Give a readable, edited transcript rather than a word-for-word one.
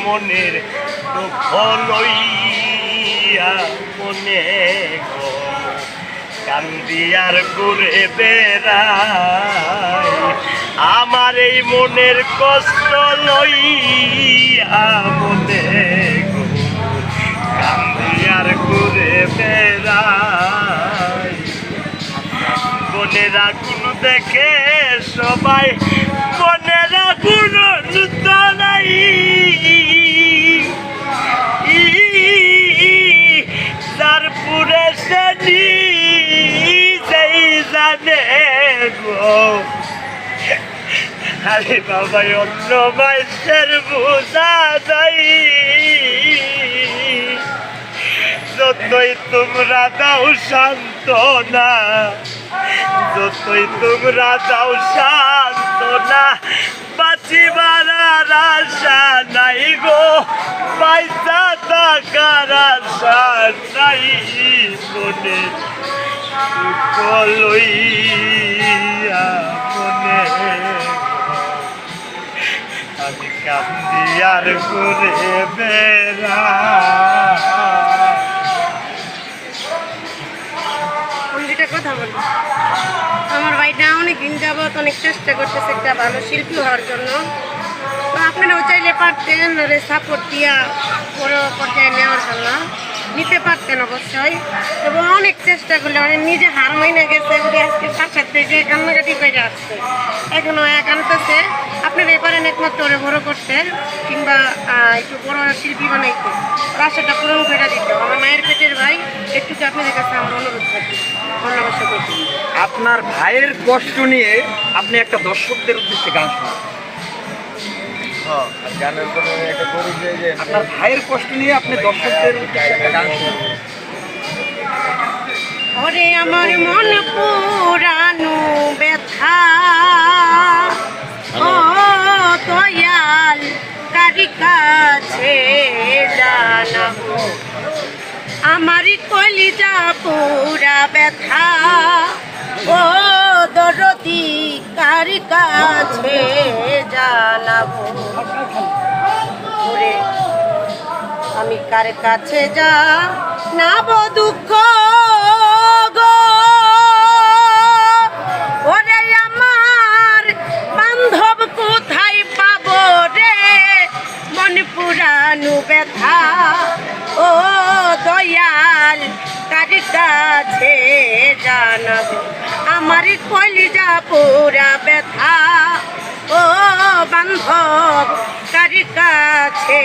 মনের দুঃখ লইয়া মনে গো কান্দিয়ার ঘুরে বেড়াই আমার এই মনের কষ্ট লইয়া মনে গো কান্দিয়ার ঘুরে বেড়াই বনের আগুন দেখে সবাই বনের আগুন তলাই তারপরে সে নিজেই জানে গো আরে বাবা অন্য মাসের বোঝা যাই যতই তোমরা দাও সান্ত্বনা যতই তোমরা দাও সান্ত্বনা বাঁচিবার আর আশা নাই গো পয়সা থাকার আশা নাই মনে লইয়া মনে আমি কান্দি আর ঘুরে বেড়া কথা বলি আমার ভাইটা অনেকদিন যাবত অনেক চেষ্টা করতেছে একটা ভালো শিল্পী হওয়ার জন্য। তো আপনারাও চাইলে পারতেন ওরে সাপোর্ট দিয়া বড় পর্যায়ে নেওয়ার জন্য নিতে পারতেন অবশ্যই। এবং অনেক চেষ্টা করলে অনেক নিজে হার মাইনে গেছে বলে আজকে সাক্ষাৎ থেকে কান্নাকাটি করে আসছে এখনও এক আনতেছে। আপনারা পারেন একমাত্র ওরে বড় করতে কিংবা একটু বড় শিল্পী বানাইতে আশাটা পূরণ করে দিতে। আমার মায়ের পেটের ভাই একটু আপনাদের কাছে আমার অনুরোধ করছি। আপনার ভাইয়ের কষ্ট নিয়ে আপনি একটা দর্শকদের উদ্দেশ্যে গান শোনান। গানের কোনো একটা করি যে আপনার ভাইয়ের কষ্ট নিয়ে আপনি দর্শকদের উদ্দেশ্যে একটা গান শোনান। ওরে আমার মন পুরানো ব্যথা ও দয়াল কারি কাছে জানাবো আমারই কলিজা পুরা ব্যথা ও দরদি কার কাছে জানাবো ওরে আমি কার কাছে জানাবো দুঃখ গো ওরে আমার বান্ধব কোথায় পাবো রে মন পুরানো ব্যথা ও দয়াল কার কাছে জানাবো আমার কলিজা পুরা ব্যথা ও বান্ধব কার কাছে।